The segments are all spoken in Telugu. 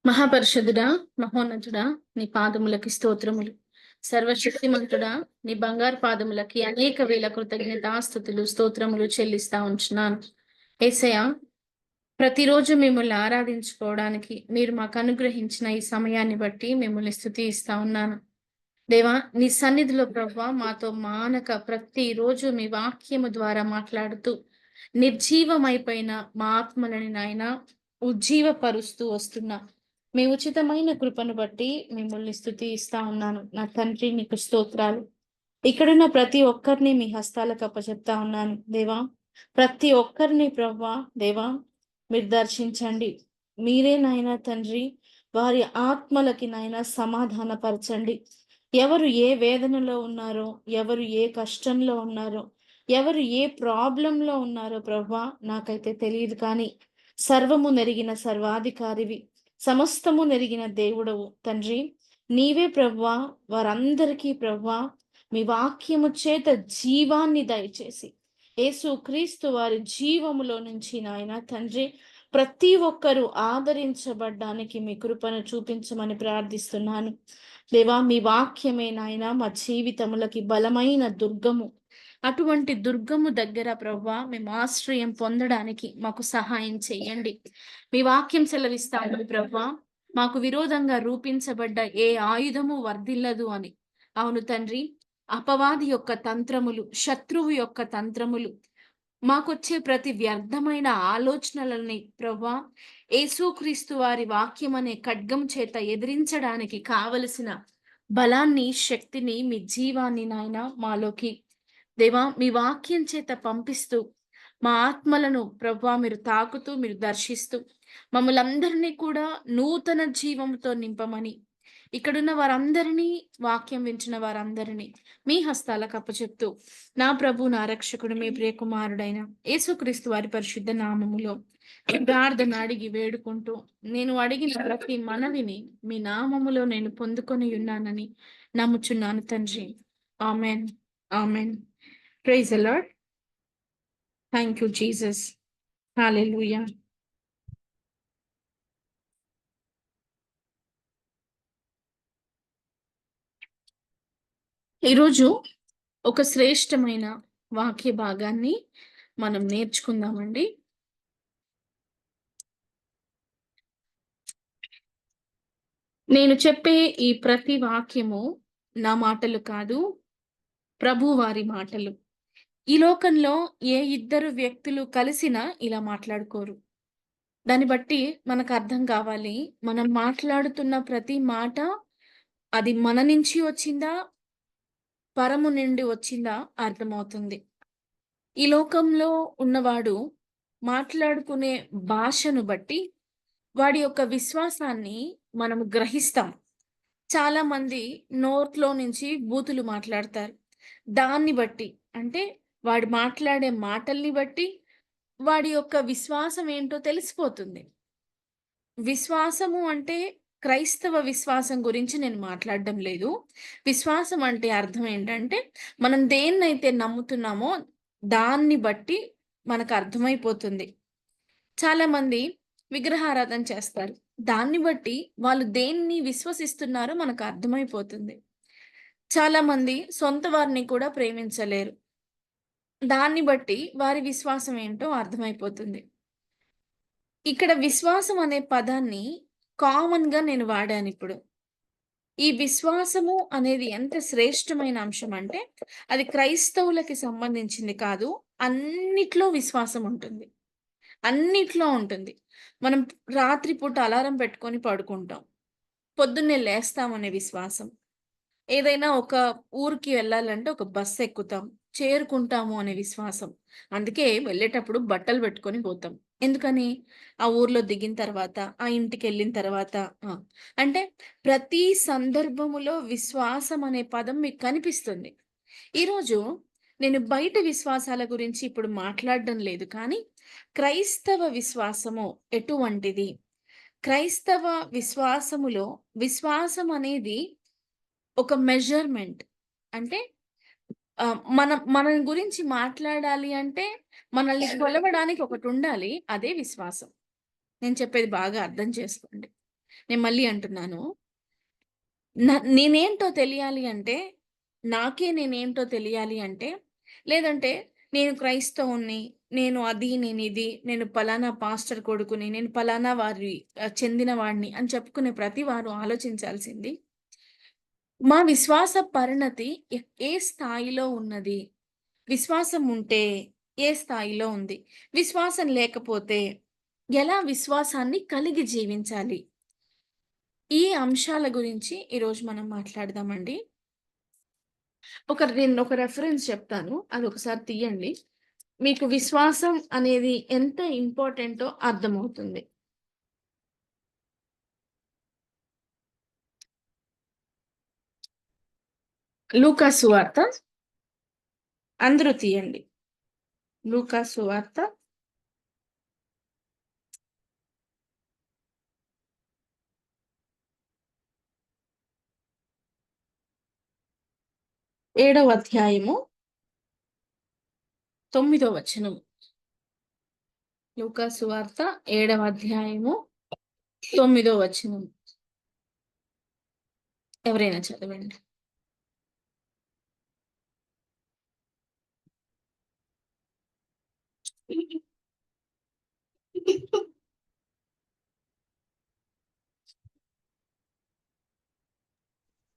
మహాపరిషుద్ధుడా, మహోన్నతుడా, నీ పాదములకి స్తోత్రములు. సర్వశక్తిమంతుడా, నీ బంగారు పాదములకి అనేక వేల కృతజ్ఞతాస్తుతులు స్తోత్రములు చెల్లిస్తా ఉంచున్నాను. యేసయ్యా, ప్రతిరోజు మిమ్మల్ని ఆరాధించుకోవడానికి మీరు మాకు అనుగ్రహించిన ఈ సమయాన్ని బట్టి మిమ్మల్ని స్తుతిస్తా ఉన్నాను. దేవా, నీ సన్నిధిలో ప్రభువా మాతో మానక ప్రతిరోజు మీ వాక్యము ద్వారా మాట్లాడుతూ నిర్జీవమైపోయిన మా ఆత్మలని నాయన ఉజ్జీవపరుస్తూ వస్తున్నా మీ ఉచితమైన కృపను బట్టి మిమ్మల్ని స్తుతిస్తా ఉన్నాను. నా తండ్రి, నీకు స్తోత్రాలు. ఇక్కడున్న ప్రతి ఒక్కరిని మీ హస్తాలకు అప్పచెప్తా ఉన్నాను దేవా. ప్రతి ఒక్కరిని ప్రభువా దేవా మీరు దర్శించండి. మీరే నాయన తండ్రి వారి ఆత్మలకి నాయన సమాధానపరచండి. ఎవరు ఏ వేదనలో ఉన్నారో, ఎవరు ఏ కష్టంలో ఉన్నారో, ఎవరు ఏ ప్రాబ్లంలో ఉన్నారో ప్రభువా నాకైతే తెలియదు, కానీ సర్వము నెరిగిన సర్వాధికారివి, సమస్తము నెరిగిన దేవుడవు తండ్రి. నీవే ప్రభువా వారందరికీ ప్రభువా మీ వాక్యము చేత జీవాన్ని దయచేసి యేసు క్రీస్తు వారి జీవములో నుంచి నాయన తండ్రి ప్రతి ఒక్కరూ ఆదరించబడ్డానికి మీ కృపను చూపించమని ప్రార్థిస్తున్నాను దేవా. మీ వాక్యమే నాయన మా జీవితములకి బలమైన దుర్గము. అటువంటి దుర్గము దగ్గర ప్రభువా మేము ఆశ్రయం పొందడానికి మాకు సహాయం చేయండి. మీ వాక్యం సెలవిస్తాము ప్రభువా, మాకు విరోధంగా రూపించబడ్డ ఏ ఆయుధము వర్ధిల్లదు అని. అవును తండ్రి, అపవాది యొక్క తంత్రములు, శత్రువు యొక్క తంత్రములు, మాకొచ్చే ప్రతి వ్యర్థమైన ఆలోచనలని ప్రభువా యేసుక్రీస్తు వారి వాక్యం అనే ఖడ్గం చేత ఎదిరించడానికి కావలసిన బలాన్ని, శక్తిని, మీ జీవాన్ని నాయన మాలోకి దేవా మీ వాక్యం చేత పంపిస్తూ మా ఆత్మలను ప్రభువా మీరు తాకుతూ, మీరు దర్శిస్తూ మమ్మల్ని అందరినీ కూడా నూతన జీవంతో నింపమని, ఇక్కడున్న వారందరినీ, వాక్యం వించిన వారందరినీ మీ హస్తాలకు అప్పచెప్తూ నా ప్రభు, నా రక్షకుడు, మీ ప్రియకుమారుడైన యేసుక్రీస్తు వారి పరిశుద్ధ నామములో ప్రార్థన అడిగి వేడుకుంటూ నేను అడిగిన ప్రతి మనవిని మీ నామములో నేను పొందుకొని ఉన్నానని నమ్ముచున్నాను తండ్రి. Amen, amen. Praise the Lord. Thank you Jesus. Hallelujah. ఈరోజు ఒక శ్రేష్టమైన వాక్య భాగాన్ని మనం నేర్చుకుందామండి. నేను చెప్పే ఈ ప్రతి వాక్యము నా మాటలు కాదు, ప్రభు వారి మాటలు. ఈ లోకంలో ఏ ఇద్దరు వ్యక్తులు కలిసినా ఇలా మాట్లాడుకోరు. దాన్ని బట్టి మనకు అర్థం కావాలి, మనం మాట్లాడుతున్న ప్రతి మాట అది మన నుంచి వచ్చిందా, పరము నుండి వచ్చిందా అర్థమవుతుంది. ఈ లోకంలో ఉన్నవాడు మాట్లాడుకునే భాషను బట్టి వాడి యొక్క విశ్వాసాన్ని మనము గ్రహిస్తాం. చాలా మంది నోట్లో నుంచి బూతులు మాట్లాడతారు. దాన్ని బట్టి, అంటే వాడు మాట్లాడే మాటల్ని బట్టి వాడి యొక్క విశ్వాసం ఏంటో తెలిసిపోతుంది. విశ్వాసము అంటే క్రైస్తవ విశ్వాసం గురించి నేను మాట్లాడడం లేదు. విశ్వాసం అంటే అర్థం ఏంటంటే మనం దేన్నైతే నమ్ముతున్నామో దాన్ని బట్టి మనకు అర్థమైపోతుంది. చాలా మంది విగ్రహారాధన చేస్తారు. దాన్ని బట్టి వాళ్ళు దేన్ని విశ్వసిస్తున్నారో మనకు అర్థమైపోతుంది. చాలా మంది సొంత వారిని కూడా ప్రేమించలేరు. దాన్ని బట్టి వారి విశ్వాసం ఏంటో అర్థమైపోతుంది. ఇక్కడ విశ్వాసం అనే పదాన్ని కామన్‌గా నేను వాడానిప్పుడు. ఈ విశ్వాసము అనేది ఎంత శ్రేష్టమైన అంశం అంటే, అది క్రైస్తవులకి సంబంధించింది కాదు. అన్నిట్లో విశ్వాసం ఉంటుంది. అన్నిట్లో ఉంటుంది. మనం రాత్రి పూట అలారం పెట్టుకొని పడుకుంటాం. పొద్దున్నే లేస్తామనే విశ్వాసం. ఏదైనా ఒక ఊరికి వెళ్ళాలంటే ఒక బస్ ఎక్కుతాం. చేరుకుంటాము అనే విశ్వాసం. అందుకే వెళ్ళేటప్పుడు బట్టలు పెట్టుకొని పోతాం. ఎందుకని? ఆ ఊర్లో దిగిన తర్వాత, ఆ ఇంటికెళ్ళిన తర్వాత అంటే ప్రతి సందర్భములో విశ్వాసం అనే పదం మీకు కనిపిస్తుంది. ఈరోజు నేను బయట విశ్వాసాల గురించి ఇప్పుడు మాట్లాడడం లేదు, కానీ క్రైస్తవ విశ్వాసము ఎటువంటిది? క్రైస్తవ విశ్వాసములో విశ్వాసం అనేది ఒక మెజర్‌మెంట్. అంటే మన గురించి మాట్లాడాలి అంటే మనల్ని కొలవడానికి ఒకటుండాలి. అదే విశ్వాసం. నేను చెప్పేది బాగా అర్థం చేసుకోండి. నేను మళ్ళీ అంటున్నాను, నేనేంటో తెలియాలి అంటే, నాకే నేనేంటో తెలియాలి అంటే, లేదంటే నేను క్రైస్తవుడిని, నేనిది, నేను పలానా పాస్టర్ కొడుకుని, నేను పలానా వారి చెందిన వాడిని అని చెప్పుకునే ప్రతి వారు ఆలోచించాల్సింది, మా విశ్వాస పరిణతి ఏ స్థాయిలో ఉన్నది? విశ్వాసం ఉంటే ఏ స్థాయిలో ఉంది? విశ్వాసం లేకపోతే ఎలా విశ్వాసాన్ని కలిగి జీవించాలి? ఈ అంశాల గురించి ఈరోజు మనం మాట్లాడదామండి. ఒక రెఫరెన్స్ చెప్తాను. అదొకసారి తీయండి. మీకు విశ్వాసం అనేది ఎంత ఇంపార్టెంటో అర్థమవుతుంది. లూకా సువార్త అందరూ తీయండి. లూకా సువార్త 7వ అధ్యాయము 9వ వచనం. లూకా సువార్త 7వ అధ్యాయము 9వ వచనం. ఎవరైనా చదవండి.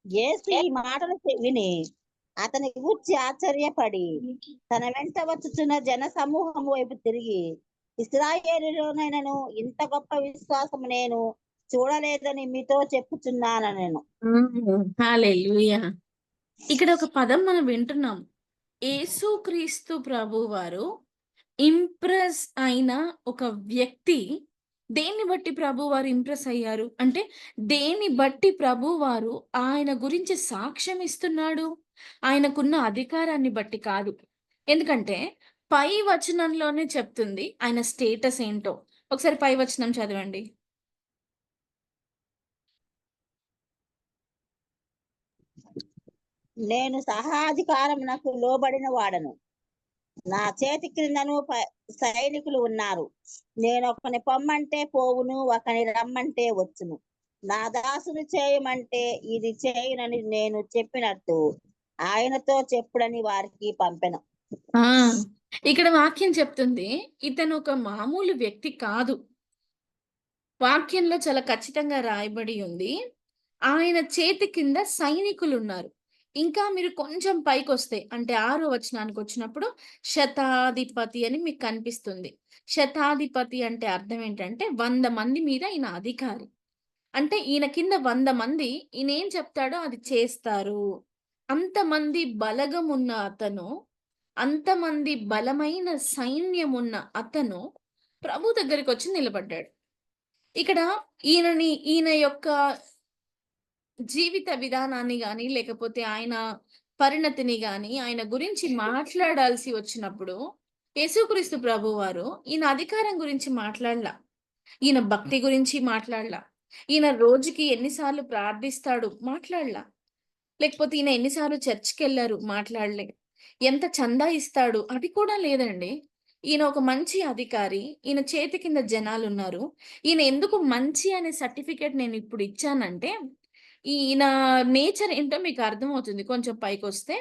యేసు ఈ మాటలు విని అతని గూర్చి ఆశ్చర్యపడి తన వెంట వచ్చుచున్న జన సమూహం వైపు తిరిగి, ఇశ్రాయేలులోనైనను ఇంత గొప్ప విశ్వాసం నేను చూడలేదని మీతో చెప్పుచున్నాను నేను. హల్లెలూయా. ఇక్కడ ఒక పదం మనం వింటున్నాం. యేసుక్రీస్తు ప్రభువారు ఇంప్రెస్ అయిన ఒక వ్యక్తి దేన్ని బట్టి ప్రభువారు ఇంప్రెస్ అయ్యారు అంటే, దేన్ని బట్టి ప్రభువారు ఆయన గురించి సాక్ష్యం ఇస్తున్నాడు? ఆయనకున్న అధికారాన్ని బట్టి కాదు. ఎందుకంటే పై వచనంలోనే చెప్తుంది ఆయన స్టేటస్ ఏంటో. ఒకసారి పై వచనం చదవండి. నేను సహాధికారమునకు లోబడిన వాడను, నా చేతి క్రిందను సైనికులు ఉన్నారు. నేను ఒకని పొమ్మంటే పోవును, ఒకని రమ్మంటే వచ్చును. నా దాసుని చేయమంటే ఇది చేయునని నేను చెప్పినట్టు ఆయనతో చెప్పుడని వారికి పంపెను. ఇక్కడ వాక్యం చెప్తుంది, ఇతను ఒక మామూలు వ్యక్తి కాదు. వాక్యంలో చాలా ఖచ్చితంగా రాయబడి ఉంది, ఆయన చేతి కింద సైనికులు ఉన్నారు. ఇంకా మీరు కొంచెం పైకొస్తే అంటే 6వ వచనానికి వచ్చినప్పుడు శతాధిపతి అని మీకు కనిపిస్తుంది. శతాధిపతి అంటే అర్థం ఏంటంటే 100 మంది మీద ఈయన అధికారి. అంటే ఈయన కింద 100 మంది ఈయనేం చెప్తాడో అది చేస్తారు. అంతమంది బలగం ఉన్న అతను, అంతమంది బలమైన సైన్యం ఉన్న అతను ప్రభు దగ్గరికి వచ్చి నిలబడ్డాడు. ఇక్కడ ఈయన యొక్క జీవిత విధానాన్ని గాని, లేకపోతే ఆయన పరిణతిని గాని, ఆయన గురించి మాట్లాడాల్సి వచ్చినప్పుడు యేసుక్రీస్తు ప్రభువారు ఈయన అధికారం గురించి మాట్లాడలా. ఈయన భక్తి గురించి మాట్లాడలా. ఈయన రోజుకి ఎన్నిసార్లు ప్రార్థిస్తాడు మాట్లాడలా. లేకపోతే ఈయన ఎన్నిసార్లు చర్చ్‌కెళ్లారు మాట్లాడలే. ఎంత చందా ఇస్తాడు అది కూడా లేదండి. ఈయన ఒక మంచి అధికారి. ఈయన చేతి కింద జనాలున్నారు. ఈయన ఎందుకు మంచి అనే సర్టిఫికేట్ నేను ఇప్పుడు ఇచ్చానంటే, ఈయన నేచర్ ఏంటో మీకు అర్థమవుతుంది. కొంచెం పైకొస్తే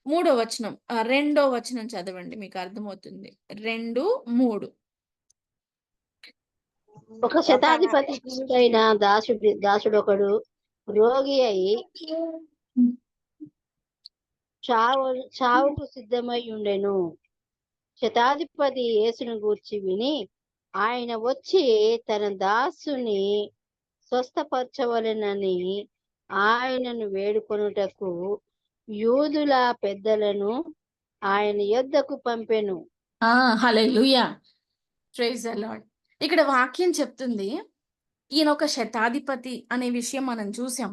3వ వచనం, 2వ వచనం చదవండి మీకు అర్థమవుతుంది. 2, 3. ఒక శతాధిపతి అయిన దాసుడొకడు రోగి అయి చావుకు సిద్ధమై ఉండెను. శతాధిపతి యేసును గూర్చి విని ఆయన వచ్చి తన దాసుని స్వస్థపరచవలెనని ఆయనను వేడుకొనుటకు యూదుల పెద్దలను ఆయన యొద్దకు పంపెను. హల్లెలూయా, ప్రైజ్ ది లార్డ్. ఇక్కడ వాక్యం చెప్తుంది, ఈయన ఒక శతాధిపతి అనే విషయం మనం చూసాం.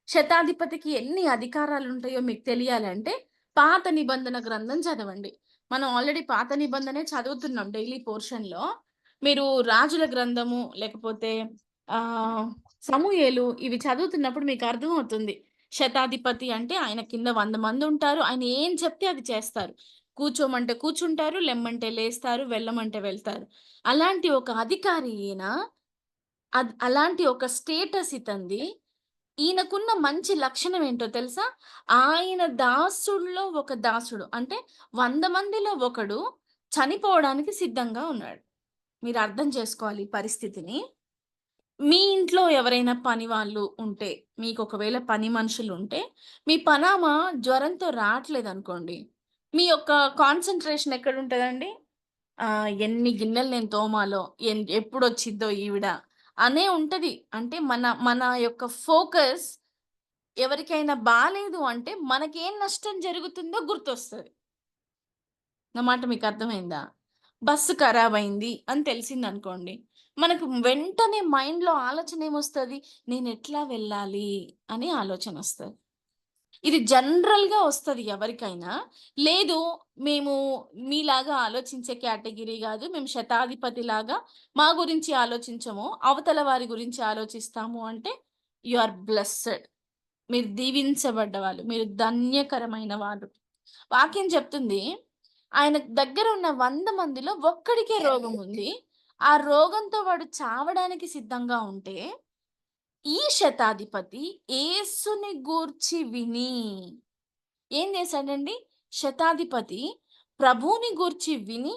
శతాధిపతికి ఎన్ని అధికారాలు ఉంటాయో మీకు తెలియాలంటే పాత నిబంధన గ్రంథం చదవండి. మనం ఆల్రెడీ పాత నిబంధనే చదువుతున్నాం డైలీ పోర్షన్‌లో. మీరు రాజుల గ్రంథము లేకపోతే సమూయేలు ఇవి చదువుతున్నప్పుడు మీకు అర్థమవుతుంది. శతాధిపతి అంటే ఆయన కింద 100 మంది ఉంటారు. ఆయన ఏం చెప్తే అది చేస్తారు. కూర్చోమంటే కూర్చుంటారు, లెమ్మంటే లేస్తారు, వెళ్ళమంటే వెళ్తారు. అలాంటి ఒక అధికారి ఈయన అలాంటి ఒక స్టేటస్ ఇతంది. ఈయనకున్న మంచి లక్షణం ఏంటో తెలుసా? ఆయన దాసుల్లో ఒక దాసుడు. అంటే 100 మందిలో ఒకడు చనిపోవడానికి సిద్ధంగా ఉన్నాడు. మీరు అర్థం చేసుకోవాలి ఈ పరిస్థితిని. మీ ఇంట్లో ఎవరైనా పని వాళ్ళు ఉంటే, మీకు ఒకవేళ పని మనుషులుంటే, మీ పనామ జ్వరంతో రాట్లేదనుకోండి, మీ యొక్క కాన్సంట్రేషన్ ఎక్కడుంటదండి? ఎన్ని గిన్నెలు నేను తోమాలో, ఎప్పుడొచ్చిద్దో ఈవిడ అనే ఉంటది. అంటే మన మన యొక్క ఫోకస్ ఎవరికైనా బాలేదు అంటే మనకేం నష్టం జరుగుతుందో గుర్తొస్తది. నా మాట మీకు అర్థమైందా? బస్సు ఖరాబయింది అని తెలిసిందనుకోండి, మనకు వెంటనే మైండ్‌లో ఆలోచన ఏమొస్తది? నేనెట్లా వెళ్ళాలి అని ఆలోచనొస్తది. ఇది జనరల్‌గా వస్తది ఎవరికైనా. లేదు మేము మీలాగా ఆలోచించే కేటగిరీ గాదు. మేము శతాధిపతిలాగా మా గురించి ఆలోచించము. అవతల వారి గురించి ఆలోచిస్తాము అంటే యూ ఆర్ బ్లెస్సెడ్. మీరు దీవించబడ్డవాళ్ళు. మీరు ధన్యకరమైన వారు. వాక్యం చెప్తుంది, ఆయన దగ్గర ఉన్న 100 మందిలో ఒక్కడికే రోగం ఉంది. ఆ రోగంతో వాడు చావడానికి సిద్ధంగా ఉంటే, ఈ శతాధిపతి యేసుని గూర్చి విని ఏం చేశాడండి? శతాధిపతి ప్రభువుని గూర్చి విని,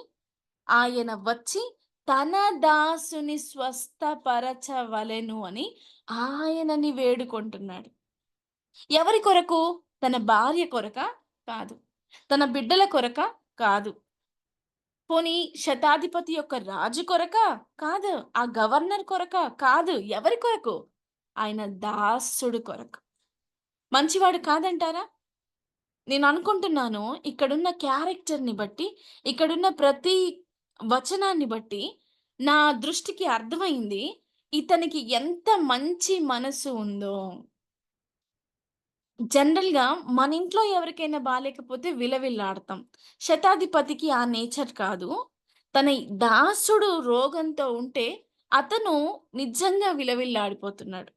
ఆయన వచ్చి తన దాసుని స్వస్థపరచవలెను అని ఆయనని వేడుకుంటున్నాడు. ఎవరి కొరకు? తన భార్య కొరకా? కాదు. తన బిడ్డల కొరకా? కాదు. పోనీ శతాధిపతి యొక్క రాజు కొరకా? కాదు. ఆ గవర్నర్ కొరకా? కాదు. ఎవరి కొరకు? ఆయన దాసుడు కొరకు. మంచివాడు కాదంటారా? నేను అనుకుంటున్నాను ఇక్కడున్న క్యారెక్టర్‌ని బట్టి, ఇక్కడున్న ప్రతి వచనాన్ని బట్టి నా దృష్టికి అర్థమైంది. ఇతనికి ఎంత మంచి మనసు ఉందో. జనరల్‌గా మన ఇంట్లో ఎవరికైనా బాలేకపోతే విలవిల్లాడతాం. శతాధిపతికి ఆ నేచర్ కాదు. తన దాసుడు రోగంతో ఉంటే అతను నిజంగా విలవిల్లాడిపోతున్నాడు.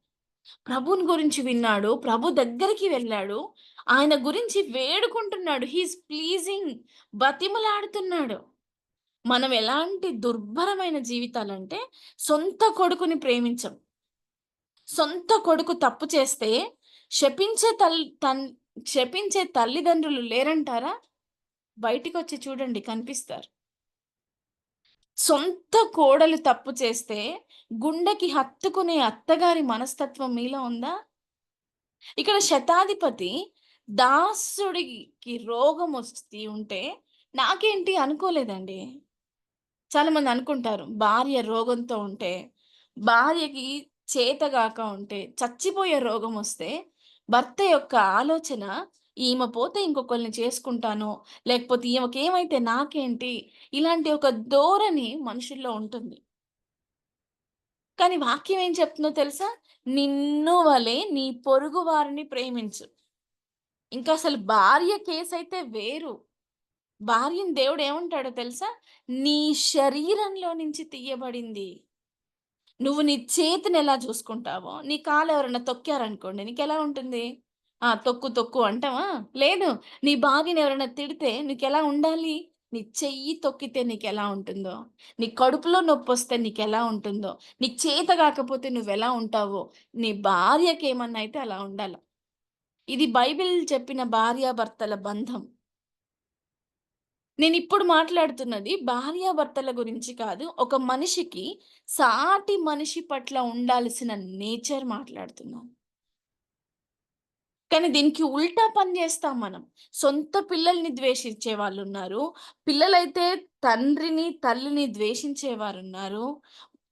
ప్రభువుని గురించి విన్నాడు. ప్రభు దగ్గరికి వెళ్ళాడు. ఆయన గురించి వేడుకుంటున్నాడు. He is pleasing బతిమలాడుతున్నాడు. మనం ఎలాంటి దుర్భరమైన జీవితాలంటే సొంత కొడుకుని ప్రేమించం. సొంత కొడుకు తప్పు చేస్తే శపించే శపించే తల్లిదండ్రులు లేరంటారా? బయటికొచ్చి చూడండి కనిపిస్తారు. సొంత కోడలు తప్పు చేస్తే గుండెకి హత్తుకునే అత్తగారి మనస్తత్వం మీలో ఉందా? ఇక్కడ శతాధిపతి దాసుడికి రోగం వస్తీ ఉంటే నాకేంటి అనుకోలేదండి. చాలామంది అనుకుంటారు భార్య రోగంతో ఉంటే, భార్యకి చేతగాక ఉంటే, చచ్చిపోయే రోగం వస్తే భర్త యొక్క ఆలోచన ఈమె పోతే ఇంకొకళ్ళని చేసుకుంటాను, లేకపోతే ఈమెకేమైతే నాకేంటి, ఇలాంటి ఒక ధోరణి మనుషుల్లో ఉంటుంది. కానీ వాక్యం ఏం చెప్తుందో తెలుసా? నిన్ను వలె నీ పొరుగు వారిని ప్రేమించు. ఇంకా అసలు భార్య కేసైతే వేరు. భార్యని దేవుడు ఏమంటాడో తెలుసా? నీ శరీరంలో నుంచి తీయబడింది. నువ్వు నీ చేతిని ఎలా చూసుకుంటావో, నీ కాలు ఎవరైనా తొక్కారనుకోండి నీకెలా ఉంటుంది? తొక్కు తొక్కు అంటావా? లేదు. నీ భార్యని ఎవరైనా తిడితే నీకెలా ఉండాలి? నీ చెయ్యి తొక్కితే నీకెలా ఉంటుందో, నీ కడుపులో నొప్పొస్తే నీకెలా ఉంటుందో, నీకు చేత కాకపోతే నువ్వెలా ఉంటావో, నీ భార్యకేమన్నా అయితే అలా ఉండాల. ఇది బైబిల్ చెప్పిన భార్యాభర్తల బంధం. నేనిప్పుడు మాట్లాడుతున్నది భార్యాభర్తల గురించి కాదు. ఒక మనిషికి సాటి మనిషి పట్ల ఉండాల్సిన నేచర్ మాట్లాడుతున్నాను. కానీ దీనికి ఉల్టా పని చేస్తాం మనం. సొంత పిల్లల్ని ద్వేషించే వాళ్ళున్నారు. పిల్లలైతే తండ్రిని, తల్లిని ద్వేషించేవారున్నారు.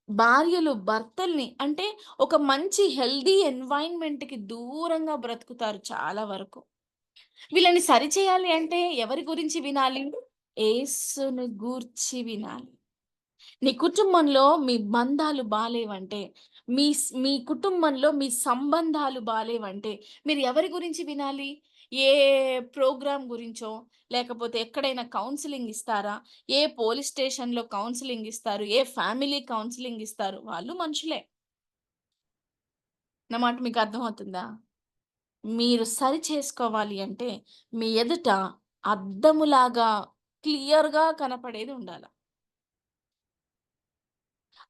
భార్యలు భర్తల్ని అంటే ఒక మంచి హెల్తీ ఎన్వైర్న్‌మెంట్‌కి దూరంగా బ్రతుకుతారు చాలా వరకు. వీళ్ళని సరిచేయాలి అంటే ఎవరి గురించి వినాలి? యేసును గూర్చి వినాలి. నీ కుటుంబంలో మీ బంధాలు బాలేవంటే, మీ కుటుంబంలో మీ సంబంధాలు బాలేవంటే, మీరు ఎవరి గురించి వినాలి? ఏ ప్రోగ్రామ్ గురించో, లేకపోతే ఎక్కడైనా కౌన్సెలింగ్ ఇస్తారా? ఏ పోలీస్ స్టేషన్‌లో కౌన్సెలింగ్ ఇస్తారు? ఏ ఫ్యామిలీ కౌన్సెలింగ్ ఇస్తారు? వాళ్ళు మనుషులే. నా మాట మీకు అర్థమవుతుందా? మీరు సరి చేసుకోవాలి అంటే, మీ ఎదుట అద్దములాగా క్లియర్‌గా కనపడేది ఉండాల.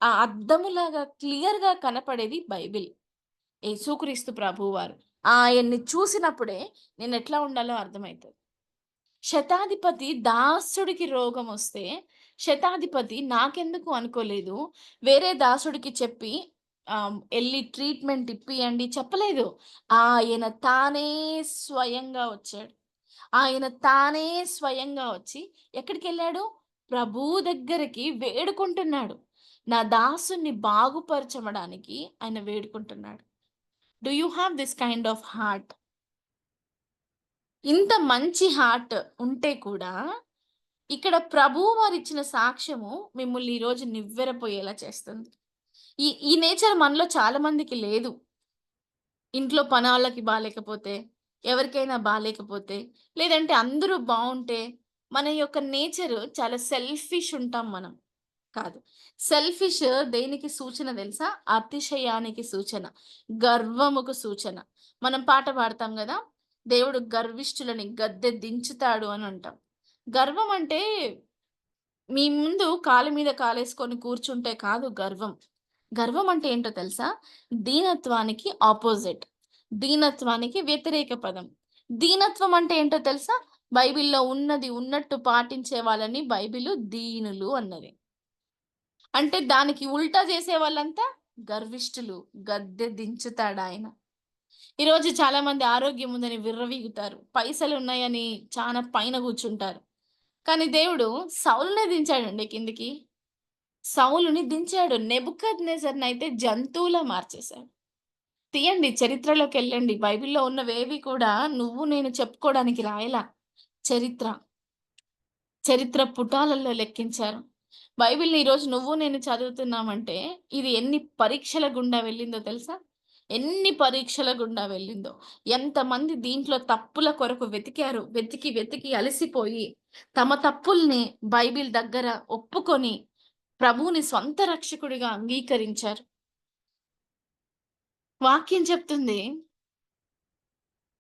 ఆ అద్దములాగా క్లియర్ గా కనపడేది బైబిల్. యేసుక్రీస్తు ప్రభువారు. ఆయన్ని చూసినప్పుడే నేను ఎట్లా ఉండాలో అర్థమవుతుంది. శతాధిపతి దాసుడికి రోగం వస్తే శతాధిపతి నాకెందుకు అనుకోలేదు, వేరే దాసుడికి చెప్పి వెళ్ళి ట్రీట్మెంట్ ఇప్పియండి చెప్పలేదు. ఆయన తానే స్వయంగా వచ్చాడు. ఆయన తానే స్వయంగా వచ్చి ఎక్కడికి వెళ్ళాడు? ప్రభు దగ్గరికి వేడుకుంటున్నాడు. నా దాసుని బాగుపరచమడానికి ఆయన వేడుకుంటున్నాడు. Do you have this kind of heart? ఇంత మంచి హార్ట్ ఉంటే కూడా ఇక్కడ ప్రభువు వారు ఇచ్చిన సాక్ష్యము మిమ్మల్ని ఈరోజు నివ్వెరపోయేలా చేస్తుంది. ఈ నేచర్ మనలో చాలా మందికి లేదు. ఇంట్లో పనాళ్ళకి బాలేకపోతే, ఎవరికైనా బాలేకపోతే, లేదంటే అందరూ బాగుంటే మన యొక్క నేచర్ చాలా సెల్ఫిష్ ఉంటాం మనం. కాదు, సెల్ఫిష్ దేనికి సూచన తెలుసా? అతిశయానికి సూచన, గర్వముకు సూచన. మనం పాట పాడతాం కదా, దేవుడు గర్విష్ఠులని గద్దె దించుతాడు అని అంటాం. గర్వం అంటే మీ ముందు కాలు మీద కాలేసుకొని కూర్చుంటే కాదు గర్వం. గర్వం అంటే ఏంటో తెలుసా? దీనత్వానికి ఆపోజిట్, దీనత్వానికి వ్యతిరేక పదం. దీనత్వం అంటే ఏంటో తెలుసా? బైబిల్లో ఉన్నది ఉన్నట్టు పాటించే వాళ్ళని బైబిలు దీనులు అన్నది. అంటే దానికి ఉల్టా చేసే వాళ్ళంతా గర్విష్ఠులు, గద్దె దించుతాడు ఆయన. ఈరోజు చాలా మంది ఆరోగ్యం ఉందని విర్రవీగుతారు, పైసలు ఉన్నాయని చాలా పైన కూర్చుంటారు. కానీ దేవుడు సౌలునే దించాడండి కిందికి. సౌలుని దించాడు. నెబుకద్నెజర్ని అయితే జంతువులా మార్చేశాడు. తీయండి, చరిత్రలోకి వెళ్ళండి. బైబిల్లో ఉన్నవేవి కూడా నువ్వు నేను చెప్పుకోవడానికి రాయలా. చరిత్ర పుటాలలో లెక్కించారు. బైబిల్ని ఈరోజు నువ్వు నేను చదువుతున్నామంటే ఇది ఎన్ని పరీక్షల గుండా వెళ్ళిందో తెలుసా? ఎన్ని పరీక్షల గుండా వెళ్ళిందో. ఎంతమంది దీంట్లో తప్పుల కొరకు వెతికారు. వెతికి వెతికి అలసిపోయి తమ తప్పుల్ని బైబిల్ దగ్గర ఒప్పుకొని ప్రభువుని సొంత రక్షకుడిగా అంగీకరించారు. వాక్యం చెప్తుంది,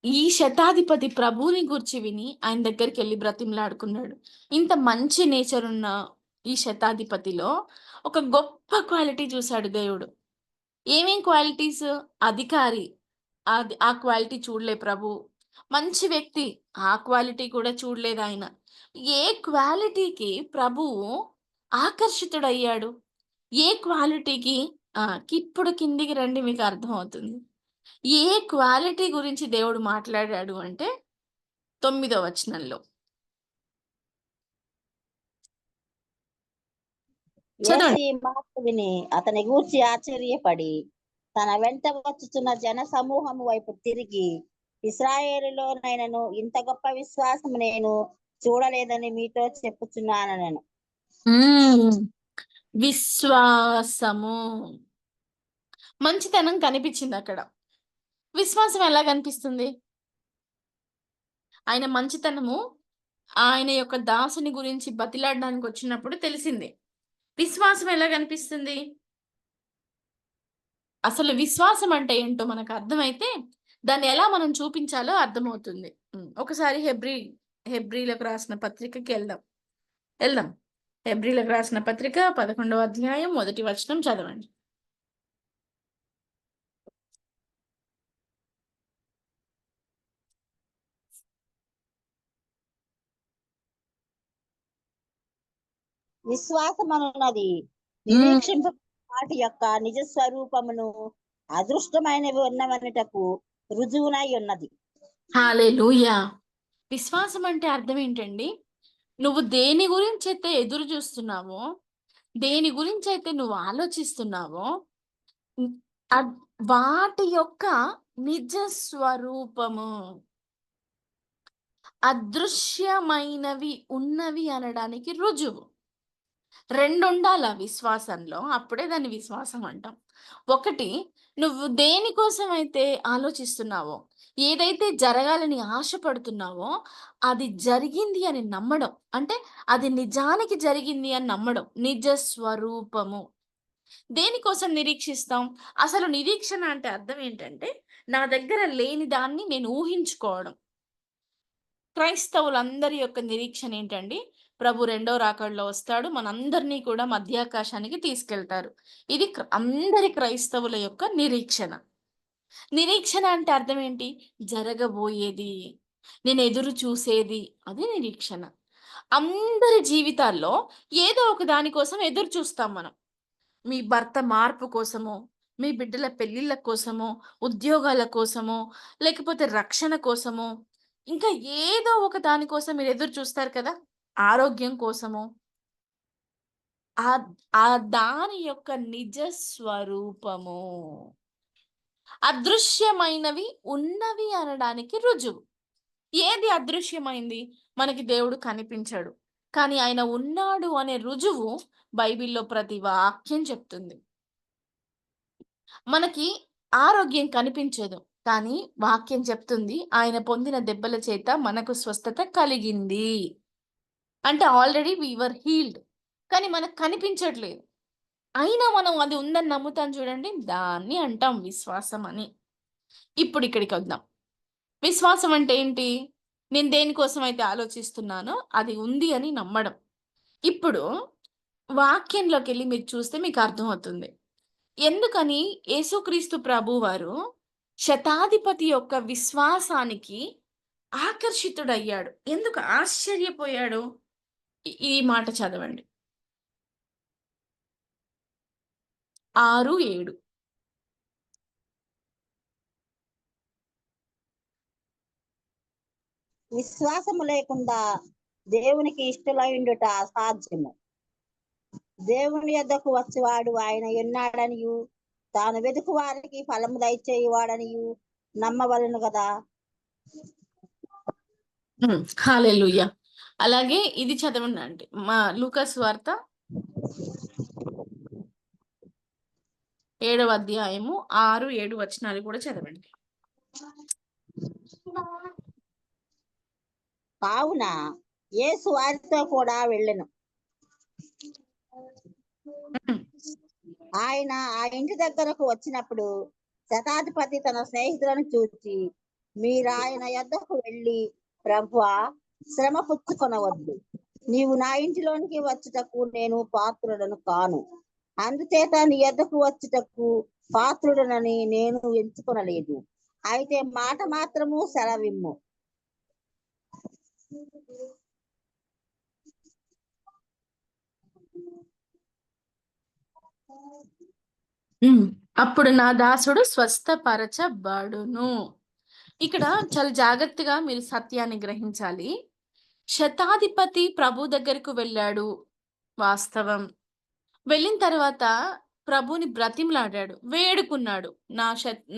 ఈ శతాధిపతి ప్రభువుని గూర్చి విని ఆయన దగ్గరికి వెళ్ళి బ్రతిమలాడుకున్నాడు. ఇంత మంచి నేచర్ ఉన్న ఈ శతాధిపతిలో ఒక గొప్ప క్వాలిటీ చూశాడు దేవుడు. ఏమేం క్వాలిటీస్? అధికారి, ఆ క్వాలిటీ చూడలే ప్రభు. మంచి వ్యక్తి, ఆ క్వాలిటీ కూడా చూడలేదు ఆయన. ఏ క్వాలిటీకి ప్రభువు ఆకర్షితుడయ్యాడు? ఏ క్వాలిటీకి? ఇప్పుడు కిందికి రండి, మీకు అర్థమవుతుంది. ఏ క్వాలిటీ గురించి దేవుడు మాట్లాడాడు అంటే 9వ వచనంలో చదవండి. యేసు ఈ మాట విని అతని గూర్చి ఆశ్చర్యపడి తన వెంట వచ్చుచున్న జన సమూహము వైపు తిరిగి, ఇశ్రాయేలులోనైనను ఇంత గొప్ప విశ్వాసం నేను చూడలేదని మీతో చెప్పుచున్నాను. నేను విశ్వాసము, మంచితనం కనిపించింది అక్కడ. విశ్వాసం ఎలా కనిపిస్తుంది? ఆయన మంచితనము ఆయన యొక్క దాసుని గురించి బతిలాడడానికి వచ్చినప్పుడు తెలిసింది. విశ్వాసం ఎలా కనిపిస్తుంది? అసలు విశ్వాసం అంటే ఏంటో మనకు అర్థమైతే దాన్ని ఎలా మనం చూపించాలో అర్థమవుతుంది. ఒకసారి హెబ్రీలకు రాసిన పత్రికకి వెళ్దాం. హెబ్రీలకు రాసిన పత్రిక 11వ అధ్యాయం 1వ వచనం చదవండి. విశ్వాసం అనున్నది నిరీక్షింప వాటి యొక్క నిజ స్వరూపమును అదృష్టమైనవి ఉన్నవనుటకు రుజువునై ఉన్నది. హల్లెలూయా. విశ్వాసం అంటే అర్థం ఏంటండి? నువ్వు దేని గురించి అయితే ఎదురు చూస్తున్నావో, దేని గురించి అయితే నువ్వు ఆలోచిస్తున్నావో వాటి యొక్క నిజ స్వరూపము, అదృశ్యమైనవి ఉన్నవి అనడానికి రుజువు. రెండు ఉండాల విశ్వాసంలో, అప్పుడే దాన్ని విశ్వాసం అంటాం. ఒకటి, నువ్వు దేనికోసం అయితే ఆలోచిస్తున్నావో, ఏదైతే జరగాలని ఆశపడుతున్నావో అది జరిగింది అని నమ్మడం, అంటే అది నిజానికి జరిగింది అని నమ్మడం నిజ స్వరూపము. దేనికోసం నిరీక్షిస్తాం? అసలు నిరీక్షణ అంటే అర్థం ఏంటంటే నా దగ్గర లేని దాన్ని నేను ఊహించుకోవడం. క్రైస్తవులందరి యొక్క నిరీక్షణ ఏంటండి? ప్రభు రెండో రాకడలో వస్తాడు, మనందరినీ కూడా మధ్యాకాశానికి తీసుకెళ్తారు. ఇది అందరి క్రైస్తవుల యొక్క నిరీక్షణ. నిరీక్షణ అంటే అర్థం ఏంటి? జరగబోయేది, నేను ఎదురు చూసేది, అది నిరీక్షణ. అందరి జీవితాల్లో ఏదో ఒక దాని కోసం ఎదురు చూస్తాం మనం. మీ భర్త మార్పు కోసమో, మీ బిడ్డల పెళ్ళిళ్ళ కోసమో, ఉద్యోగాల కోసమో, లేకపోతే రక్షణ కోసమో, ఇంకా ఏదో ఒక దాని కోసం మీరు ఎదురు చూస్తారు కదా, ఆరోగ్యం కోసమో. ఆ ఆ దాని యొక్క నిజ స్వరూపము అదృశ్యమైనవి ఉన్నవి అనడానికి రుజువు. ఏది అదృశ్యమైంది? మనకి దేవుడు కనిపించాడు, కానీ ఆయన ఉన్నాడు అనే రుజువు బైబిల్లో ప్రతి వాక్యం చెప్తుంది. మనకి ఆరోగ్యం కనిపించదు, కానీ వాక్యం చెప్తుంది ఆయన పొందిన దెబ్బల చేత మనకు స్వస్థత కలిగింది. అంటే ఆల్రెడీ వి వర్ హీల్డ్, కానీ మనకు కనిపించట్లేదు, అయినా మనం అది ఉందని నమ్ముతాం చూడండి, దాన్ని అంటాం విశ్వాసం అని. ఇప్పుడు ఇక్కడికి వద్దాం. విశ్వాసం అంటే ఏంటి? నేను దేనికోసం అయితే ఆలోచిస్తున్నానో అది ఉంది అని నమ్మడం. ఇప్పుడు వాక్యంలోకి వెళ్ళి మీరు చూస్తే మీకు అర్థమవుతుంది ఎందుకని యేసుక్రీస్తు ప్రభు వారు శతాధిపతి యొక్క విశ్వాసానికి ఆకర్షితుడయ్యాడు, ఎందుకు ఆశ్చర్యపోయాడు. ఈ మాట చదవండి, 6:7. విశ్వాసము లేకుండా దేవునికి ఇష్టలైండుట అసాధ్యము. దేవుని యొద్దకు వచ్చేవాడు ఆయన ఉన్నాడనియు తాను వెతుకు వారికి ఫలము దయచేయవాడనియు నమ్మవలను కదా. హల్లెలూయా. అలాగే ఇది చదవండి అండి, మా లూకాసు వార్త 7వ అధ్యాయము 6-7 వచనాలు కూడా చదవండి. కావున యేసు వారితో కూడా వెళ్ళెను. ఆయన ఆ ఇంటి దగ్గరకు వచ్చినప్పుడు శతాధిపతి తన స్నేహితులను చూచి, మీరు ఆయన యొద్దకు వెళ్ళి, ప్రభువా, శ్రమ పుచ్చుకొనవద్దు, నీవు నా ఇంటిలోనికి వచ్చుటకు నేను పాత్రుడను కాను, అందుచేత నీ యొద్దకు వచ్చుటకు పాత్రుడనని నేను ఎంచుకొనలేదు, అయితే మాట మాత్రము సెలవిమ్ము. అప్పుడు నా దాసుడు స్వస్థపరచబడును. ఇక్కడ చాలా జాగ్రత్తగా మీరు సత్యాన్ని గ్రహించాలి. శతాధిపతి ప్రభు దగ్గరకు వెళ్ళాడు, వాస్తవం. వెళ్ళిన తర్వాత ప్రభుని బ్రతిమలాడాడు, వేడుకున్నాడు,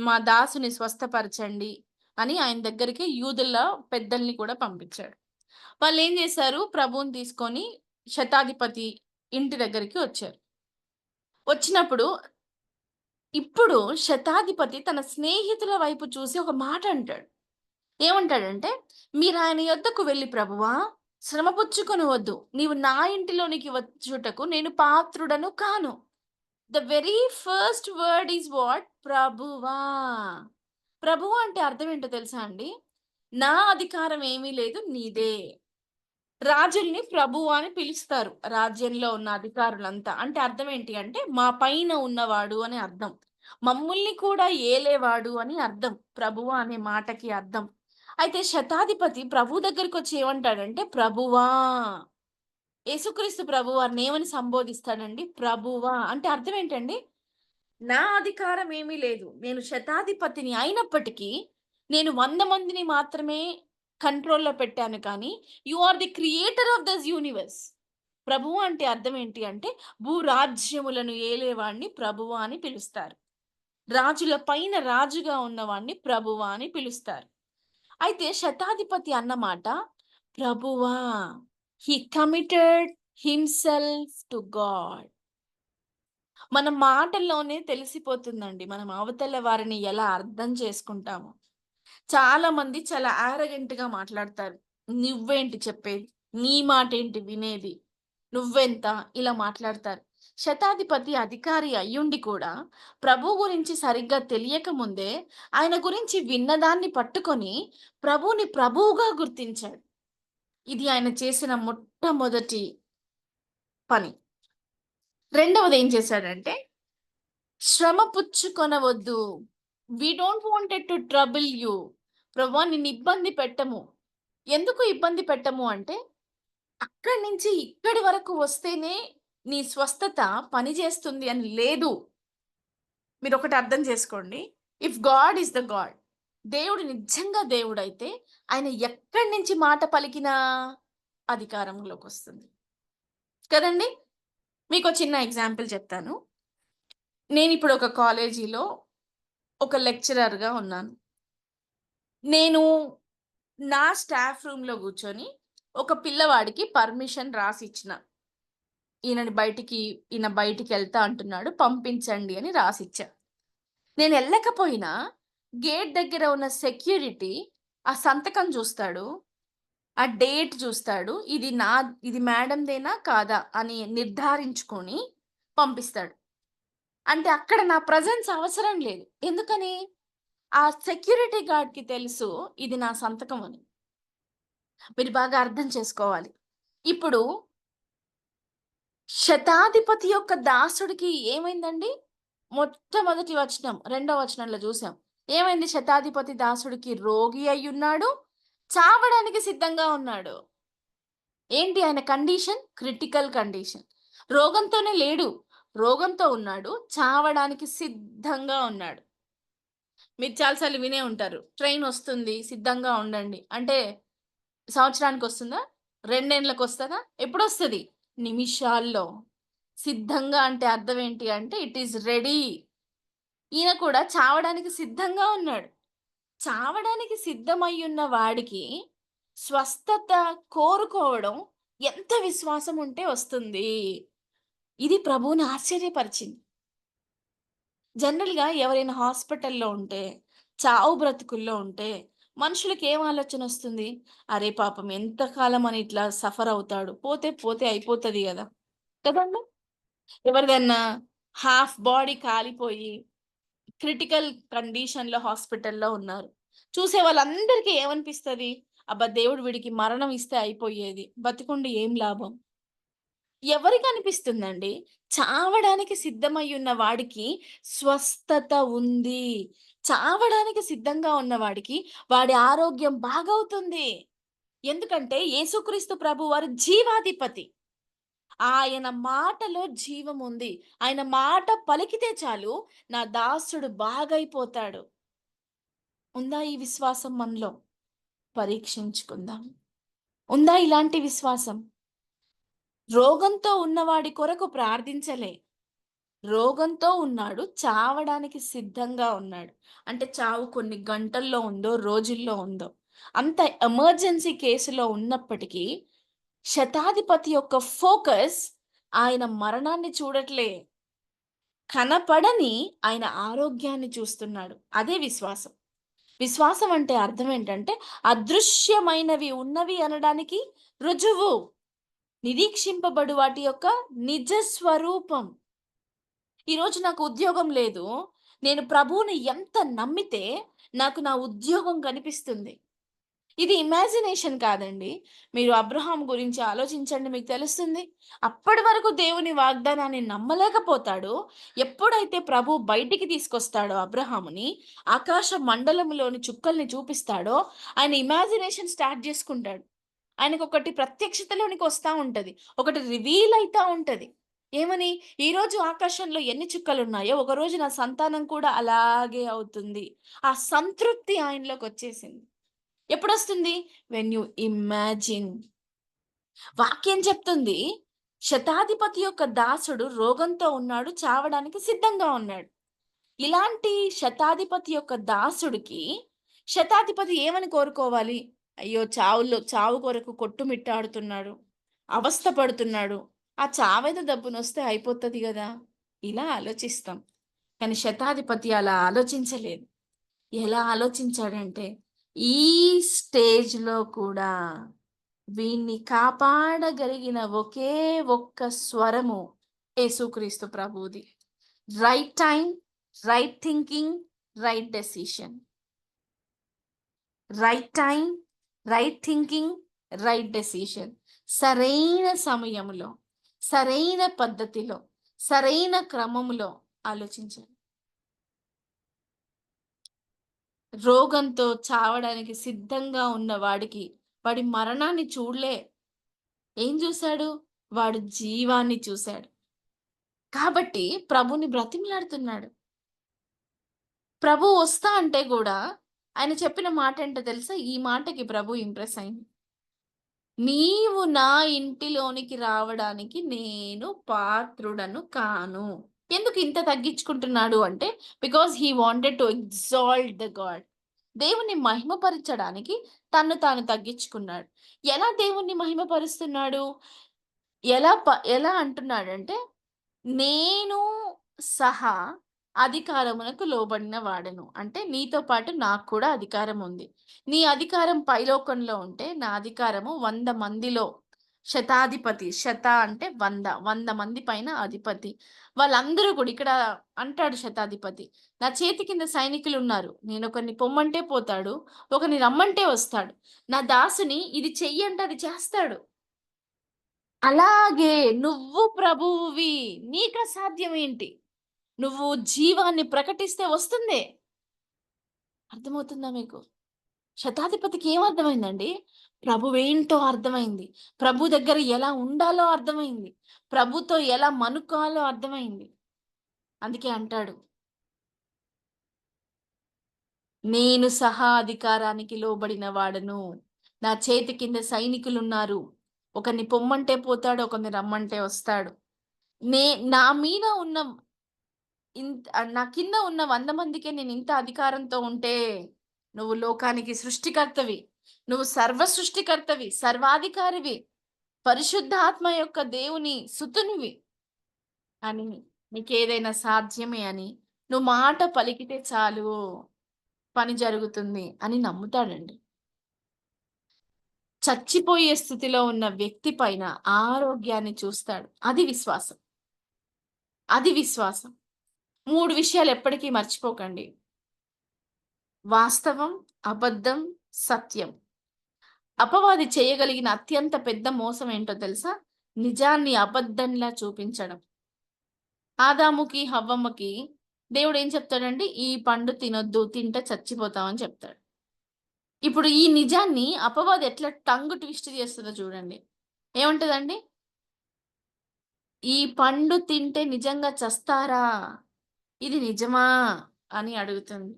మా దాసుని స్వస్థపరచండి అని ఆయన దగ్గరికి యూదుల పెద్దల్ని కూడా పంపించాడు. వాళ్ళు ఏం చేశారు? ప్రభుని తీసుకొని శతాధిపతి ఇంటి దగ్గరికి వచ్చారు. వచ్చినప్పుడు ఇప్పుడు శతాధిపతి తన స్నేహితుల వైపు చూసి ఒక మాట అంటాడు. ఏమంటాడంటే, మీరు ఆయన యొద్దకు వెళ్ళి, ప్రభువా, శ్రమ పుచ్చుకొనవద్దు, నీవు నా ఇంటిలోనికి వచ్చుటకు నేను పాత్రుడను కాను. The very first word is what? ప్రభువా. ప్రభువా అంటే అర్థం ఏంటో తెలుసా అండి? నా అధికారం ఏమీ లేదు, నీదే. రాజుల్ని ప్రభువు అని పిలుస్తారు, రాజ్యంలో ఉన్న అధికారులంతా. అంటే అర్థం ఏంటి అంటే, మా పైన ఉన్నవాడు అని అర్థం, మమ్ముల్ని కూడా ఏలేవాడు అని అర్థం ప్రభువా అనే మాటకి అర్థం. అయితే శతాధిపతి ప్రభు దగ్గరికి వచ్చి ఏమంటాడంటే, ప్రభువా. యేసుక్రీస్తు ప్రభు వారిని ఏమని సంబోధిస్తాడండి? ప్రభువా. అంటే అర్థం ఏంటండి? నా అధికారం ఏమీ లేదు, నేను శతాధిపతిని అయినప్పటికీ నేను 100 మందిని మాత్రమే కంట్రోల్లో పెట్టాను, కానీ you are the creator of this universe. ప్రభువు అంటే అర్థం ఏంటి అంటే, భూరాజ్యములను ఏలేవాడిని ప్రభువా అని పిలుస్తారు. రాజుల పైన రాజుగా ఉన్నవాడిని ప్రభువా అని పిలుస్తారు. అయితే శతాధిపతి అన్నమాట ప్రభువా. He committed himself to God. మన మాటల్లోనే తెలిసిపోతుందండి మనం అవతల వారిని ఎలా అర్థం చేసుకుంటాము. చాలా మంది చాలా arrogant గా మాట్లాడతారు. నువ్వేంటి చెప్పేది, నీ మాట ఏంటి వినేది, నువ్వెంత, ఇలా మాట్లాడతారు. శతాధిపతి అధికారి అయ్యుండి కూడా ప్రభు గురించి సరిగ్గా తెలియక ముందే ఆయన గురించి విన్నదాన్ని పట్టుకొని ప్రభువుని ప్రభువుగా గుర్తించాడు. ఇది ఆయన చేసిన మొట్టమొదటి పని. రెండవది ఏం చేశాడంటే, శ్రమ పుచ్చుకొనవద్దు. We don't wanted to trouble you. ప్రభా నిన్ను ఇబ్బంది పెట్టము. ఎందుకు ఇబ్బంది పెట్టము అంటే, అక్కడి నుంచి ఇక్కడి వరకు వస్తేనే నీ స్వస్థత పనిచేస్తుంది అని లేదు. మీరు ఒకటి అర్థం చేసుకోండి. If God is the God, దేవుడు నిజంగా దేవుడైతే ఆయన ఎక్కడి నుంచి మాట పలికినా అధికారంలోకి వస్తుంది కదండి. మీకు ఒక చిన్న ఎగ్జాంపుల్ చెప్తాను. నేను ఇప్పుడు ఒక కాలేజీలో ఒక లెక్చరర్గా ఉన్నాను. నేను నా స్టాఫ్ రూమ్లో కూర్చొని ఒక పిల్లవాడికి పర్మిషన్ రాసి ఇచ్చిన. ఈయన బయటికి వెళ్తా అంటున్నాడు, పంపించండి అని రాసిచ్చా. నేను వెళ్ళకపోయినా గేట్ దగ్గర ఉన్న సెక్యూరిటీ ఆ సంతకం చూస్తాడు, ఆ డేట్ చూస్తాడు, ఇది మేడందేనా కాదా అని నిర్ధారించుకొని పంపిస్తాడు. అంటే అక్కడ నా ప్రజెన్స్ అవసరం లేదు. ఎందుకని? ఆ సెక్యూరిటీ గార్డ్కి తెలుసు ఇది నా సంతకం అని. మీరు బాగా అర్థం చేసుకోవాలి. ఇప్పుడు శతాధిపతి యొక్క దాసుడికి ఏమైందండి? మొట్టమొదటి వచనం, 2వ వచనంలో చూసాం. ఏమైంది? శతాధిపతి దాసుడికి రోగి అయ్యున్నాడు, చావడానికి సిద్ధంగా ఉన్నాడు. ఏంటి ఆయన కండిషన్? Critical condition. రోగంతోనే లేడు, రోగంతో ఉన్నాడు, చావడానికి సిద్ధంగా ఉన్నాడు. మీరు చాలాసార్లు వినే ఉంటారు, ట్రైన్ వస్తుంది సిద్ధంగా ఉండండి అంటే సంవత్సరానికి వస్తుందా? 2 ఏళ్ళకి వస్తుందా? ఎప్పుడు వస్తుంది? నిమిషాల్లో. సిద్ధంగా అంటే అర్థం ఏంటి అంటే ఇట్ ఈస్ రెడీ. ఈయన కూడా చావడానికి సిద్ధంగా ఉన్నాడు. చావడానికి సిద్ధమయ్యున్న వాడికి స్వస్థత కోరుకోవడం ఎంత విశ్వాసం ఉంటే వస్తుంది. ఇది ప్రభువుని ఆశ్చర్యపరిచింది. జనరల్గా ఎవరైనా హాస్పిటల్లో ఉంటే, చావు బ్రతుకుల్లో ఉంటే మనుషులకి ఏం ఆలోచన వస్తుంది? అరే పాపం ఎంతకాలం అని ఇట్లా సఫర్ అవుతాడు, పోతే పోతే అయిపోతుంది కదా కదండి. ఎవరిదన్నా హాఫ్ బాడీ కాలిపోయి క్రిటికల్ కండిషన్లో హాస్పిటల్లో ఉన్నారు, చూసే వాళ్ళందరికీ ఏమనిపిస్తుంది? అబ్బా దేవుడు వీడికి మరణం ఇస్తే అయిపోయేది, బతికుండి ఏం లాభం. ఎవరికి అనిపిస్తుందండి? చావడానికి సిద్ధమై ఉన్న వాడికి స్వస్థత ఉంది. చావడానికి సిద్ధంగా ఉన్న వాడికి వాడి ఆరోగ్యం బాగవుతుంది. ఎందుకంటే యేసుక్రీస్తు ప్రభువారు జీవాధిపతి. ఆయన మాటలో జీవం ఉంది. ఆయన మాట పలికితే చాలు నా దాసుడు బాగైపోతాడు. ఉందా ఈ విశ్వాసం మనలో? పరీక్షించుకుందాం. ఉందా ఇలాంటి విశ్వాసం? రోగంతో ఉన్నవాడి కొరకు ప్రార్థించలే. రోగంతో ఉన్నాడు, చావడానికి సిద్ధంగా ఉన్నాడు. అంటే చావు కొన్ని గంటల్లో ఉందో, రోజుల్లో ఉందో, అంత ఎమర్జెన్సీ కేసులో ఉన్నప్పటికీ శతాధిపతి యొక్క ఫోకస్ ఆయన మరణాన్ని చూడట్లే, కనపడని ఆయన ఆరోగ్యాన్ని చూస్తున్నాడు. అదే విశ్వాసం. విశ్వాసం అంటే అర్థం ఏంటంటే అదృశ్యమైనవి ఉన్నవి అనడానికి రుజువు, నిరీక్షింపబడు వాటి యొక్క నిజ స్వరూపం. ఈరోజు నాకు ఉద్యోగం లేదు, నేను ప్రభువుని ఎంత నమ్మితే నాకు నా ఉద్యోగం కనిపిస్తుంది. ఇది ఇమాజినేషన్ కాదండి. మీరు అబ్రహాం గురించి ఆలోచించండి, మీకు తెలుస్తుంది. అప్పటి వరకు దేవుని వాగ్దానాన్ని నమ్మలేకపోతాడు. ఎప్పుడైతే ప్రభు బయటికి తీసుకొస్తాడో అబ్రహాముని, ఆకాశ మండలంలోని చుక్కల్ని చూపిస్తాడో ఆయన ఇమాజినేషన్ స్టార్ట్ చేసుకుంటాడు. ఆయనకు ఒకటి ప్రత్యక్షతలోనికి వస్తూ ఉంటది, ఒకటి రివీల్ అవుతా ఉంటది. ఏమని? ఈరోజు ఆకాశంలో ఎన్ని చుక్కలు ఉన్నాయో ఒకరోజు నా సంతానం కూడా అలాగే అవుతుంది. ఆ సంతృప్తి ఆయనలోకి వచ్చేసింది. ఎప్పుడు వస్తుంది? When you imagine. వాక్యం చెప్తుంది శతాధిపతి యొక్క దాసుడు రోగంతో ఉన్నాడు, చావడానికి సిద్ధంగా ఉన్నాడు. ఇలాంటి శతాధిపతి యొక్క దాసుడికి శతాధిపతి ఏమని కోరుకోవాలి? అయ్యో చావు కొరకు కొట్టుమిట్టాడుతున్నాడు, అవస్థ పడుతున్నాడు, ఆ చావేదో దబ్బునొస్తే అయిపోతుంది కదా, ఇలా ఆలోచిస్తాం. కానీ శతాధిపతి అలా ఆలోచించలేదు. ఎలా ఆలోచించాడంటే ఈ స్టేజ్లో కూడా వీణ్ణి కాపాడగలిగిన ఒకే ఒక్క స్వరము యేసుక్రీస్తు ప్రభువుది. Right time, right thinking, right decision. Right time, right thinking, right decision, సరైన సమయంలో, సరైన పద్ధతిలో, సరైన క్రమంలో ఆలోచించండి. రోగంతో చావడానికి సిద్ధంగా ఉన్న వాడికి వాడి మరణాన్ని చూడలే. ఏం చూశాడు? వాడు జీవాన్ని చూశాడు. కాబట్టి ప్రభుని బ్రతిమలాడుతున్నాడు. ప్రభు వస్తా అంటే కూడా ఆయన చెప్పిన మాట ఏంటో తెలుసా? ఈ మాటకి ప్రభు ఇంప్రెస్ అయింది. నీవు నా ఇంటిలోనికి రావడానికి నేను పాత్రుడను కాను. ఎందుకు ఇంత తగ్గించుకుంటున్నాడు అంటే, because he wanted to exalt the God. దేవుణ్ణి మహిమపరచడానికి తన్ను తాను తగ్గించుకున్నాడు. ఎలా దేవుణ్ణి మహిమపరుస్తున్నాడు? ఎలా అంటున్నాడంటే, నేను సహా అధికారమునకు లోబడిన వాడను. అంటే నీతో పాటు నాకు కూడా అధికారం ఉంది. నీ అధికారం పైలోకంలో ఉంటే నా అధికారము 100 మందిలో శతాధిపతి. శత అంటే 100, 100 మంది పైన అధిపతి. వాళ్ళందరూ కూడా ఇక్కడ అంటాడు శతాధిపతి, నా చేతి కింద సైనికులు ఉన్నారు. నేను ఒకరిని పొమ్మంటే పోతాడు, ఒకరిని రమ్మంటే వస్తాడు. నా దాసుని ఇది చెయ్యంటే అది చేస్తాడు. అలాగే నువ్వు ప్రభువువి, నీకు అసాధ్యం ఏంటి? నువ్వు జీవాన్ని ప్రకటిస్తే వస్తుంది. అర్థమవుతుందా మీకు? శతాధిపతికి ఏం అర్థమైందండి? ప్రభువేంటో అర్థమైంది. ప్రభు దగ్గర ఎలా ఉండాలో అర్థమైంది. ప్రభుతో ఎలా మనుకోవాలో అర్థమైంది. అందుకే అంటాడు, నేను సహా అధికారానికి లోబడిన వాడను. నా చేతి కింద సైనికులున్నారు. ఒకరిని పొమ్మంటే పోతాడు, ఒకరిని రమ్మంటే వస్తాడు. నా మీద ఉన్న నా కింద ఉన్న 100 మందికే నేను ఇంత అధికారంతో ఉంటే, నువ్వు లోకానికి సృష్టికర్తవి, నువ్వు సర్వ సృష్టికర్తవి, సర్వాధికారివి, పరిశుద్ధాత్మ యొక్క దేవుని సుతునివి అని, నీకేదైనా సాధ్యమే అని నువ్వు మాట పలికితే చాలు, పని జరుగుతుంది అని నమ్ముతాడండి. చచ్చిపోయే స్థితిలో ఉన్న వ్యక్తి పైన ఆరోగ్యాన్ని చూస్తాడు. అది విశ్వాసం. అది విశ్వాసం. 3 విషయాలు ఎప్పటికీ మర్చిపోకండి: వాస్తవం, అబద్ధం, సత్యం. అపవాది చేయగలిగిన అత్యంత పెద్ద మోసం ఏంటో తెలుసా? నిజాన్ని అబద్ధంలా చూపించడం. ఆదాముకి హవ్వమ్మకి దేవుడు ఏం చెప్తాడండి? ఈ పండు తినొద్దు, తింటే చచ్చిపోతామని చెప్తాడు. ఇప్పుడు ఈ నిజాన్ని అపవాది ఎట్లా టంగ్ ట్విస్ట్ చేస్తుందో చూడండి. ఏముంటదండి? ఈ పండు తింటే నిజంగా చస్తారా? ఇది నిజమా అని అడుగుతుంది.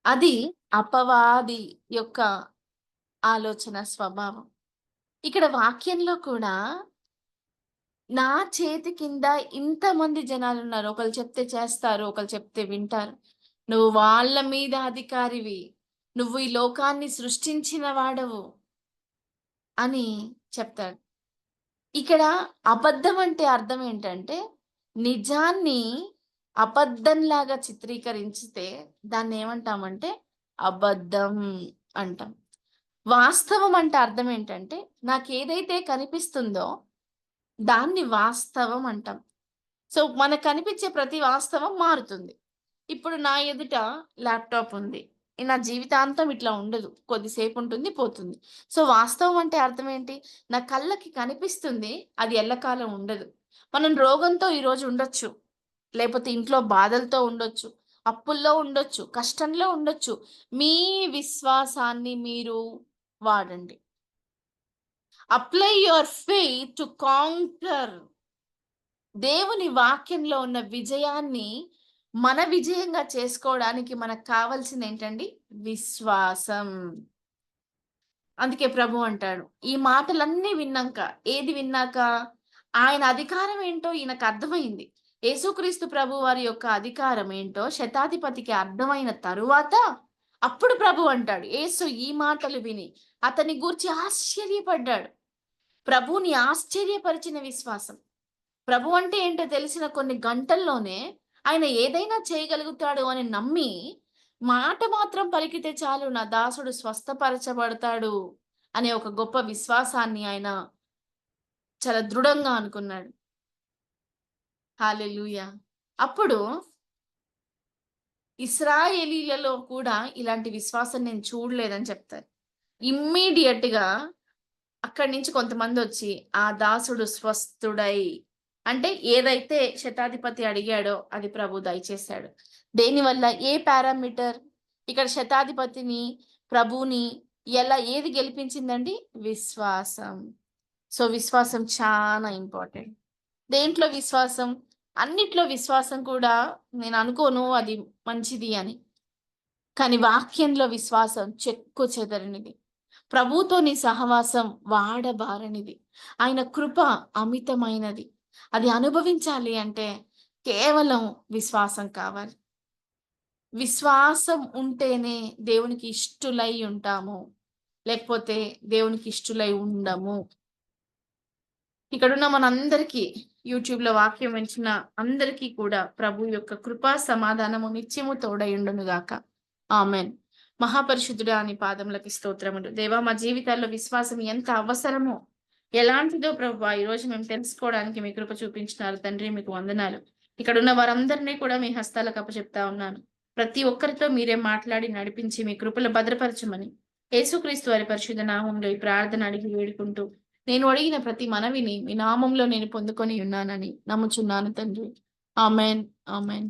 అది అపవాది యొక్క ఆలోచన స్వభావం. ఇక్కడ వాక్యంలో కూడా నా చేతి కింద ఇంతమంది జనాలు ఉన్నారు. ఒకరు చెప్తే చేస్తారు, ఒకరు చెప్తే వింటారు. నువ్వు వాళ్ళ మీద అధికారివి, నువ్వు ఈ లోకాన్ని సృష్టించిన వాడవు అని చెప్తాడు. ఇక్కడ అబద్ధం అంటే అర్థం ఏంటంటే, నిజాన్ని అబద్ధంలాగా చిత్రీకరించితే దాన్ని ఏమంటామంటే అబద్ధం అంటాం. వాస్తవం అంటే అర్థం ఏంటంటే, నాకు ఏదైతే కనిపిస్తుందో దాన్ని వాస్తవం అంటాం. సో మనకు కనిపించే ప్రతి వాస్తవం మారుతుంది. ఇప్పుడు నా ఎదుట ల్యాప్టాప్ ఉంది. నా జీవితాంతం ఇట్లా ఉండదు, కొద్దిసేపు ఉంటుంది, పోతుంది. సో వాస్తవం అంటే అర్థం ఏంటి? నా కళ్ళకి కనిపిస్తుంది, అది ఎల్లకాలం ఉండదు. మనం రోగంతో ఈరోజు ఉండొచ్చు, లేకపోతే ఇంట్లో బాధలతో ఉండొచ్చు, అప్పుల్లో ఉండొచ్చు, కష్టంలో ఉండొచ్చు. మీ విశ్వాసాన్ని మీరు వాడండి. Apply your faith to conquer. దేవుని వాక్యంలో ఉన్న విజయాన్ని మన విజయంగా చేసుకోవడానికి మనకు కావాల్సింది ఏంటండి? విశ్వాసం. అందుకే ప్రభు అంటాడు, ఈ మాటలన్నీ విన్నాక, ఏది విన్నాక? ఆయన అధికారం ఏంటో ఈయనకు అర్థమైంది. యేసుక్రీస్తు ప్రభు వారి యొక్క అధికారం ఏంటో శతాధిపతికి అర్థమైన తరువాత అప్పుడు ప్రభు అంటాడు, యేసు ఈ మాటలు విని అతని గూర్చి ఆశ్చర్యపడ్డాడు. ప్రభుని ఆశ్చర్యపరిచిన విశ్వాసం. ప్రభు అంటే ఏంటో తెలిసిన కొన్ని గంటల్లోనే ఆయన ఏదైనా చేయగలుగుతాడు అని నమ్మి, మాట మాత్రం పలికితే చాలు నా దాసుడు స్వస్థపరచబడతాడు అనే ఒక గొప్ప విశ్వాసాన్ని ఆయన చాలా దృఢంగా అనుకున్నాడు. హల్లెలూయా. అప్పుడు ఇశ్రాయేలీలలో కూడా ఇలాంటి విశ్వాసం నేను చూడలేదని చెప్తారు. ఇమ్మీడియట్ గా అక్కడి నుంచి కొంతమంది వచ్చి ఆ దాసుడు స్వస్థుడై, అంటే ఏదైతే శతాధిపతి అడిగాడో అది ప్రభు దయచేశాడు. దేనివల్ల? ఏ పారామీటర్? ఇక్కడ శతాధిపతిని, ప్రభుని ఏది గెలిపించిందండి? విశ్వాసం. సో విశ్వాసం చాలా ఇంపార్టెంట్. దేంట్లో విశ్వాసం? అన్నిట్లో విశ్వాసం కూడా నేను అనుకోను అది మంచిది అని. కానీ వాక్యంలో విశ్వాసం చెక్కు చెదరనిది. ప్రభుతో నీ సహవాసం వాడబారనిది. ఆయన కృప అమితమైనది. అది అనుభవించాలి అంటే కేవలం విశ్వాసం కావాలి. విశ్వాసం ఉంటేనే దేవునికి ఇష్టులై ఉంటాము, లేకపోతే దేవునికి ఇష్టులై ఉండము. ఇక్కడున్న మనందరికీ, యూట్యూబ్ లో వాక్యం వింటున్న అందరికీ కూడా ప్రభు యొక్క కృపా సమాధానము నిత్యము తోడయుండును గాక. ఆమెన్. మహాపరిశుద్ధుడా అని పాదములకి స్తోత్రములు. దేవా, మా జీవితాల్లో విశ్వాసం ఎంత అవసరమో, ఎలాంటిదో ప్రభు ఈ రోజు మేము తెలుసుకోవడానికి మీ కృప చూపించినారు తండ్రి. మీకు వందనాలు. ఇక్కడ ఉన్న వారందరినీ కూడా మీ హస్తాలకు అప్పచెప్తా ఉన్నాను. ప్రతి ఒక్కరితో మీరే మాట్లాడి నడిపించి మీ కృపలో భద్రపరచమని యేసుక్రీస్తు వారి పరిశుద్ధ నామంలో ఈ ప్రార్థన అడిగి వేడుకుంటూ, నేను అడిగిన ప్రతి మనవిని మీ నామంలో నేను పొందుకొని ఉన్నానని నమ్ముచున్నాను తండ్రి. ఆమెన్. ఆమెన్.